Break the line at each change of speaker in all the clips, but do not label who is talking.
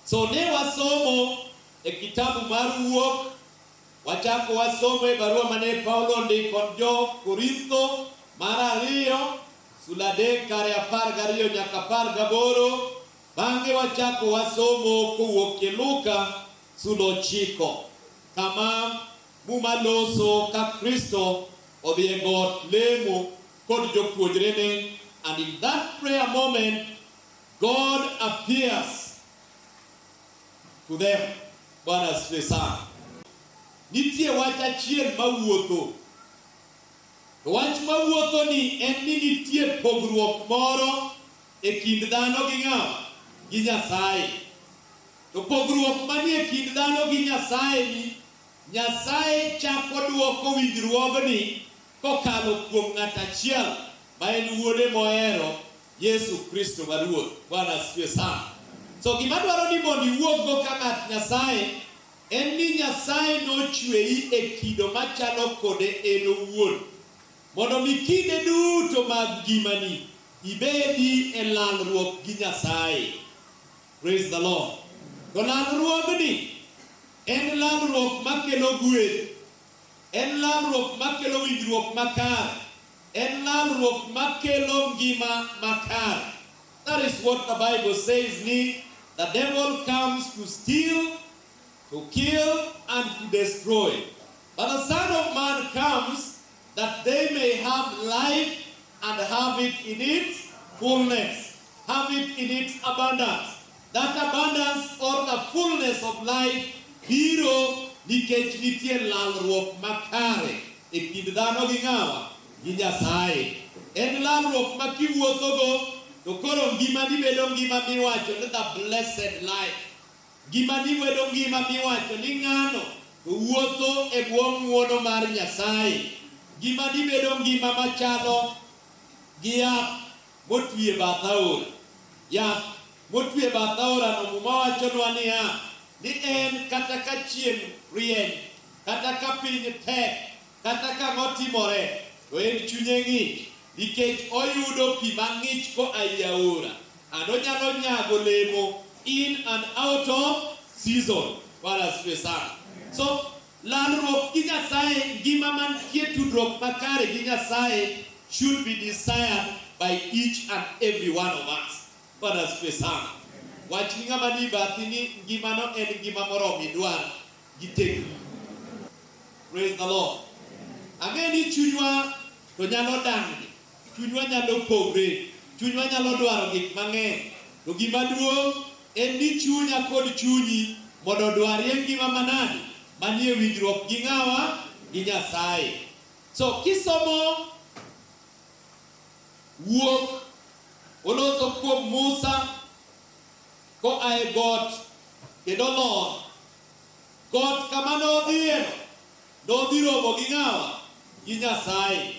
So ne wasomo e kitabu mar Wuok, wachako wasomo e barua mane Paulo ndiko jo Korintho mar 2 sula 3 kare 12 nyaka 18. Bang'e wachako wasomo kowuok e Luka sula 9 kama mumaloso ka Kristo odhi e got lemo kod jopuonjrene. And in that prayer moment, God appears to them. Bwana asifiwe sana. Nitie wach achiel mawuotho. Wach mawuotho ni en ni nitie pogruok moro e kind dhano gi ng'awa gi Nyasaye. To pogruok manie kind dhano gi Nyasaye ni, Nyasaye chako duoko winjruogni kokalo kuom ng'at achiel ma en wuode mohero, Yesu Kristo ma Ruoth. Bwana asifiwe sana. So gima dwaro ni mondo iwuog go ka ng'at Nyasaye en ni Nyasaye nochweyi e kido machalo kode en owuon, mondo mi kinde duto mag ngimani ibedi e lalruok gi Nyasaye. Praise the Lord. To lalruogni en lalruok makelo gweth, en lalruok makelo winjruok makare, en lalruok makelo ngima makare. That is what the Bible says ni the devil comes to steal, to kill, and to destroy. But the Son of Man comes that they may have life and have it in its fullness, have it in its abundance. That abundance or the fullness of life biro nikech nitie lalruok makare e kind dhano gi ng'awa gi Nyasaye. En lalruok ma kiwuothogo to koro ngimani bedo ngima miwacho ni the blessed life. Ngimani bedo ngima miwacho ni ng'ano to wuotho e bwo ng'wono mar Nyasaye. Ngimani bedo ngima machalo gi yath motwi e bath aora. Yath motwi e bath aora no Muma wachonwa niya, ni en kata ka chieng' rieny, kata ka piny tek, kata ka ng'otimore, to en chunye ng'ich nikech oyudo pi mang'ich koa ei aora. And onyalo nyago olemo in and out of season. Bwana asifiwe sana. So lalruok gi Nyasaye, ngima mantie tudruok makare gi Nyasaye should be desired by each and every one of us. Bwana asifiwe sana. Wach ni ng'ama ni bathi ni ngimano en ngima moro midwar gi tekni. Praise the Lord. Ang'e ni chunywa to nyalo dang'ni, chunywa nyalo pogre, chunywa nyalo dwaro gik mang'eny. To gima duong' en ni chunya kod chunyi mondo odwarie ngima manade manie winjruok gi ng'awa gi Nyasaye. So kisomo Wuok, oloso kuom Musa koa e got kendo lor. Got kama nodhieno nodhi romo gi ng'awa gi Nyasaye.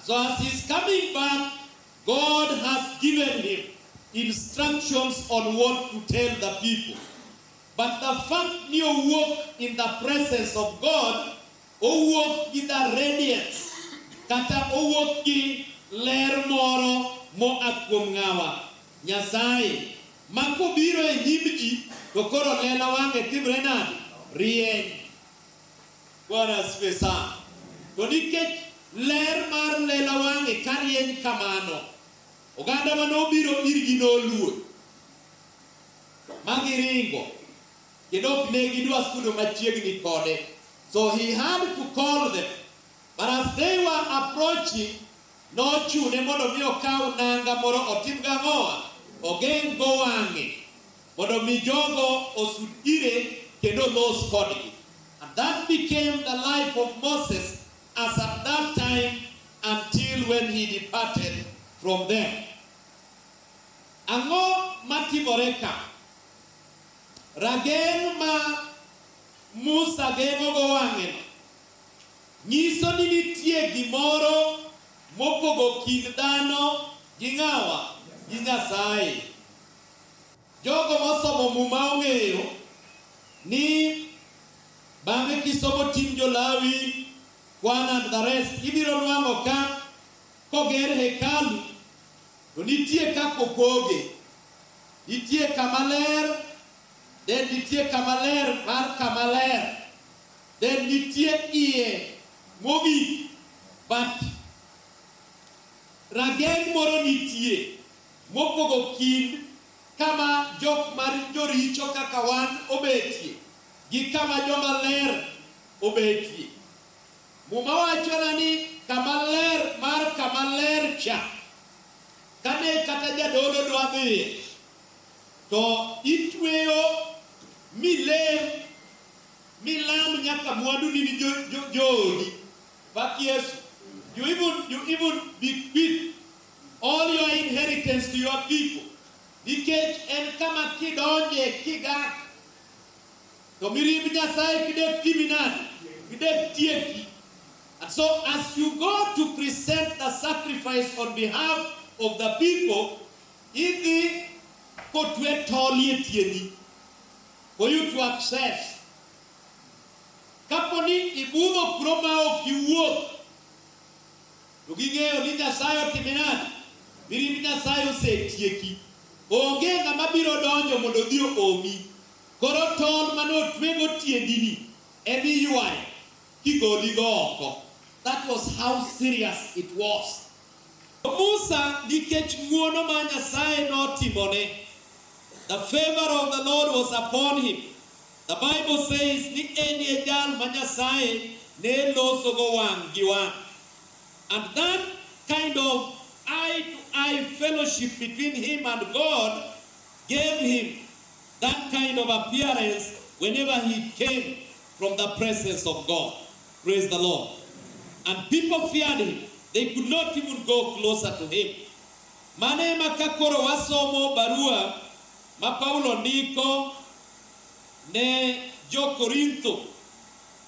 So as he's coming back, God has given him instructions on what to tell the people. But the fact ni owuok in the presence of God, owuok gi the radiance, kata owuok gi ler moro moa kuom ng'awa Nyasaye, ma kobiro e nyim ji to koro lela wang'e timre nade? Rieny. Bwana asifiwe sana. To nikech ler mar lela wang'e ka rieny kamano, oganda manobiro irgi noluor magiringo kendo ok ne gidwa sudo machiegni kode. So he had to call them. But as they were approaching, nochune mondo mi okaw nanga moro otim gang'owa, ogeng' go wang'e mondo mi jogo osud ire kendo los kodgi. And that became the life of Moses as at that time until when he departed from them. Ang'o matimore ka? Rageng' ma Musa geng'o go wang'e no nyiso ni nitie gimoro mopogo kind dhano gi ng'awa gi Nyasaye. Jogo mosomo Muma ong'eyo ni bang'e kisomo Tim Jo-Lawi, Kwan and the rest, ibiro nwang'o ka koger hekalu to nitie kaka opoge. Nitie kama ler, then nitie kamaler mar kamaler, then nitie iye mogi, but rageng moro nitie mopogo kind kama jok mar joricho kaka wan obetie gi kama jomaler obetie. Muma wachona ni kamaler mar kamaler cha kane kata jadolo dwa dhiye to itweyo milam nyaka mwandu ni joodi bak Yesu. You even bequeath all your inheritance to your people. Nikech en kama kidonje kigak to mirimb Nyasaye kidek timinani, kidek tieki. And so as you go to present the sacrifice on behalf of the people, idhi kotwe tolie tieni for you to access. Kaponi ibudho kuro ma ok iwuok, to ging'eyo ni Nyasaye otiminani, mirimb Nyasaye osetieki. Onge ng'ama biro donjo mondo odhi omi. Koro tol manotwego tiendini emi ywayo kigoligo oko. That was how serious it was. Musa nikech ng'wono ma Nyasaye notimone, the favor of the Lord was upon him. The Bible says ni en ye jal ma Nyasaye ne losogo wang' gi wang'. And that kind of eye-to-eye fellowship between him and God gave him that kind of appearance whenever he came from the presence of God. Praise the Lord. And people feared him. They could not even go closer to him. Mane makakoro wasomo barua ma Paulo ndiko ne jo Korintho.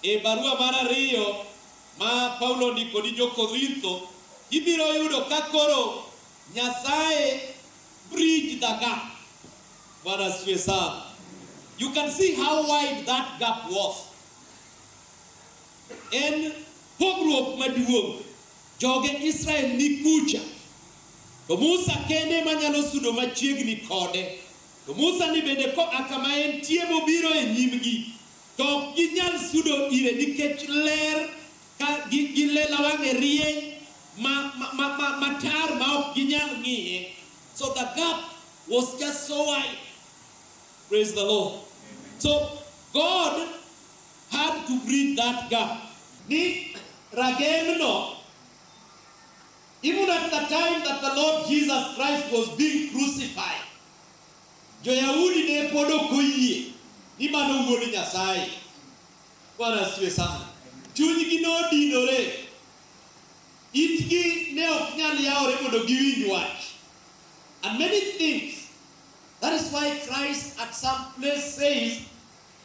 E barua mar 2 ma Paulo ndiko ni jo Korintho, ibiro yudo kakoro Nyasaye bridge the gap. Bwana asifiwe sana. You can see how wide that gap was. En pogruok maduong' joge Israel ni kucha, to Musa kende manyalo sudo machiegni kode. To Musa ni bende ko akama en tie mobiro e nyimgi, to ok ginyal sudo ire nikech ler ka gi lela wang'e rieny matar ma ok ginyal ng'iye. So the gap was just so wide. Praise the Lord. So God had to bridge that gap. Ni ragengno, even at the time that the Lord Jesus Christ was being crucified, Jo-Yahudi ne pod ok oyie ni mano wuod Nyasaye. Bwana asifiwe sana. Chunygi nodinore, itgi ne ok nyal yawore mondo giwinj wach. And many things. That is why Christ at some place says,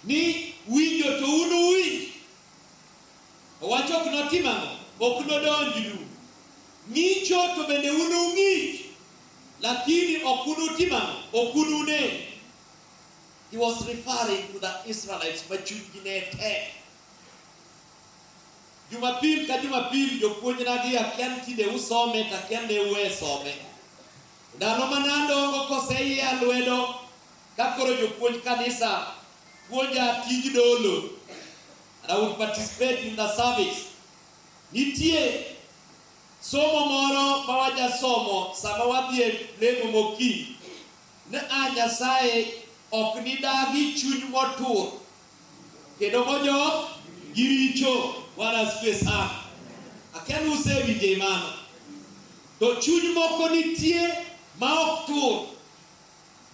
ni winjo to unu winj. Owacho ok notimang'o, ok nodonjnu. Ng'icho to bende unu ng'ich, lakini ok unu timang'o, ok unu ne. He was referring to the Israelites ma chunygi ne tek. Jumapil ka Jumapil jopuonjna gi akian tinde usome to akian ne uwe some. Ndalo manadongo koseyia lwedo kakoro jopuonj kanisa puonja tij dolo, and I would participate in the service. Nitie somo moro ma waja somo sama wadhie lemo mokinyi ne Nyasaye ok ni dagi chuny motur kendo mojok gi richo. Bwana asifiwe sana. Akia usewinje mano. To chuny moko nitie ma ok tur.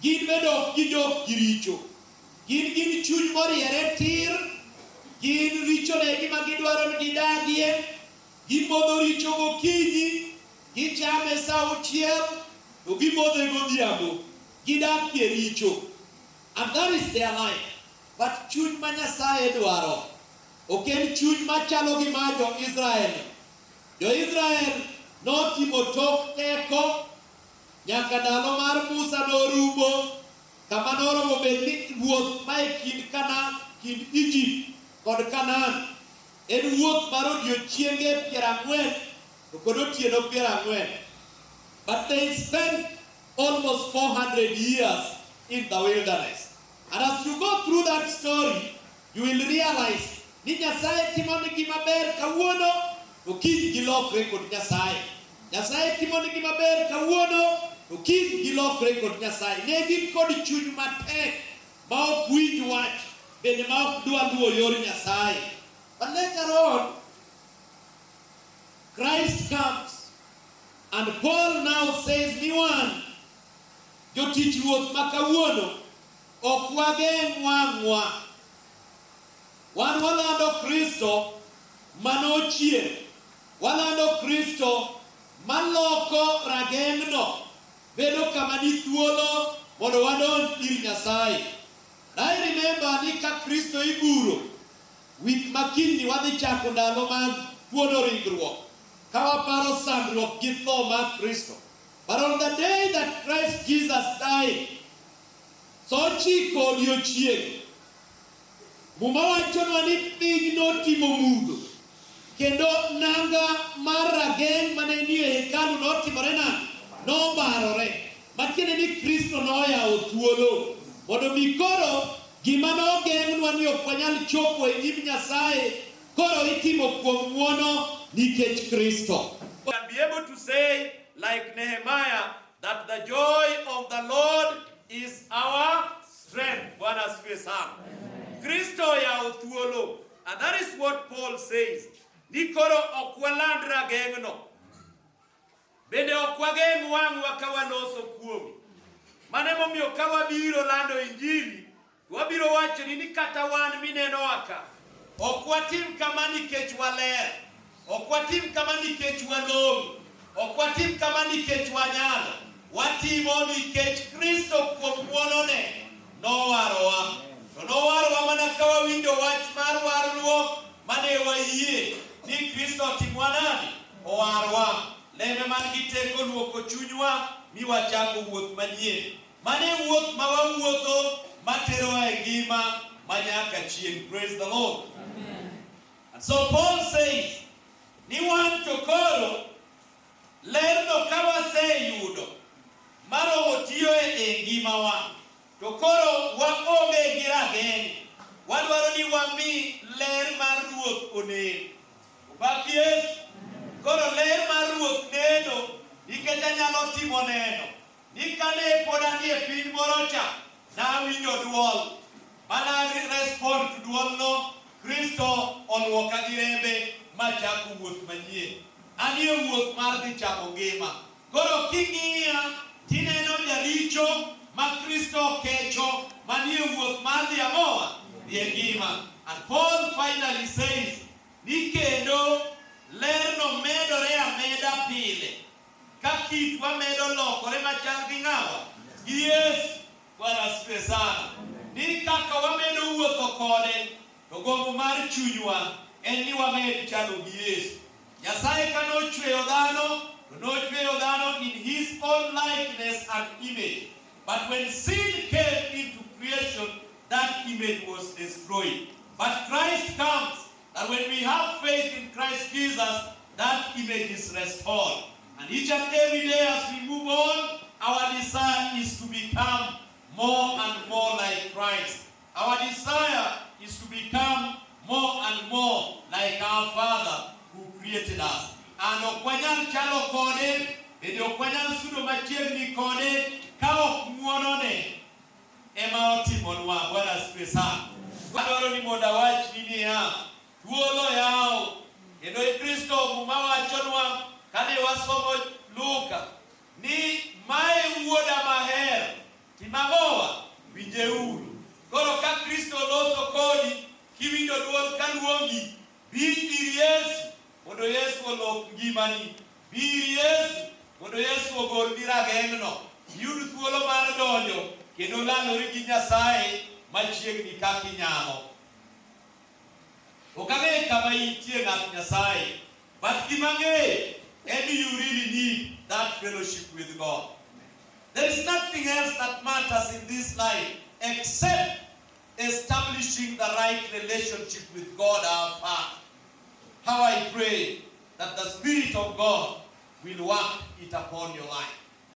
Gin bedo ok gidok gi richo. Gin chuny moriere tir. Gin richo ne gima gidwaro ni gidagie. Gimodho richo gokinyi, gichame sa 6 to gimodhe godhiambo. Gidakie richo. And that is their life. But chuny ma Nyasaye dwaro ok en chuny machalo gi ma Jo-Israel. Jo-Israel notimo tok teko nyaka ndalo mar Musa norumo, kama noromo bed ni wuoth ma e kind Egypt kod Canaan en wuoth mar odiochienge 40 to kod otieno 40. But they spent almost 400 years in the wilderness. And as you go story, you will realize ni Nyasaye timone gima ber kawuono to kiny gilokre kod Nyasaye. Nyasaye timone gima ber kawuono to kiny gilokre kod Nyasaye. Ne gin kod chuny matek ma ok winj wach bende ma ok dwa luwo yor Nyasaye. But later on, Christ comes, and Paul now says, ni wan jotich ruoth ma kawuono ok wageng' wang'wa. Wan walando Kristo manochier, walando Kristo maloko rageng'no bedo kama ni thuolo mondo wadonj ir Nyasaye. I remember ni ka Kristo iguro, wik makini wadhi chako ndalo mag puodo ringruok, ka waparo sandruok gi tho mag Kristo. But on the day that Christ Jesus died, sochiko odiochieng', Muma wachonwa ni piny notimo mudho, kendo nanga mar rageng' mane nie hekalu notimore nang'o? Nobarore. Matiende ni Kristo noyawo thuolo mondo mi koro gima nogeng'nwa ni ok wanyal chopo e nyim Nyasaye koro itimo kuom ng'wono nikech Kristo. We can be able to say like Nehemiah that the joy of the Lord is our strength. Bwana asifiwe sana. Kristo yawo thuolo. And that is what Paul says. Ni koro ok waland rageng'no. Bende ok wageng' wang'wa ka waloso kuome. Mane momiyo ka wabiro lando injili, wabiro wacho ni kata wan mineno aka, ok watim kama nikech waler, ok watim kama nikech walong'o, ok watim kama nikech wanyalo, watimo nikech Kristo kuom ng'wonone nowarowa. To nowarowa mana ka wawinjo wach mar warruok mane wayie ni Kristo otimwa nade? Owarwa. Leme man gi teko luoko chunywa mi wachako wuoth manyien. Mane wuoth ma wawuotho materowa e ngima manyaka chieng'. Praise the Lord. Amen. And so Paul says, ni wan to koro lerno ka waseyudo maromo tiyo e ngimawa, to koro waonge gi rageng'. Wadwaro ni wami ler mar Ruoth onen. Opak Yesu. Koro ler mar Ruoth neno nikech anyalo timo neno ni kane pod an e piny moro cha, nawinjo duol mana respond to duolno. Kristo oluoka gi rembe machako wuoth manyien. Anie wuoth mar dhi chako ngima. Koro king'iya tineno jaricho ma Kristo kecho manie wuoth mar dhi ang'owa? Dhi e ngima. And Paul finally says ni kendo lerno medore ameda pile, ka kitwa medo lokore machal gi ng'awa? Gi Yesu. Bwana asifiwe sana. Ni kaka wamedo wuotho kode, to gombo mar chunywa en ni wamed chalo gi Yesu. Nyasaye ka nochweyo dhano, to nochweyo dhano in his own likeness and image. But when sin came into creation, that image was destroyed. But Christ comes, and when we have faith in Christ Jesus, that image is restored. And each and every day as we move on, our desire is to become more and more like Christ. Our desire is to become more and more like our Father who created us. And okwanyal chalo kode, bende okwanyal sudo machiegni kode, ka ok ng'wonone ema otimonwa. Bwana asifiwe sana. Wadwaro ni mondo awach ni niya, thuolo yawo. Kendo Kristo muma wachonwa kane wasomo Luka ni mae wuoda maher, timang'owa? Winjeuru. Koro ka Kristo loso kodi, kiwinjo duol kaluongi, bi ir Yesu mondo Yesu olok ngimani. Bi ir Yesu mondo Yesu ogolni rageng'no. Yud thuolo mar donjo kendo lalori gi Nyasaye machiegni kaka inyalo. Okang'e kama intie ng'at Nyasaye, but gimang'e en ni you really need that fellowship with God. There is nothing else that matters in this life except establishing the right relationship with God our Father. How I pray that the Spirit of God will work it upon your life.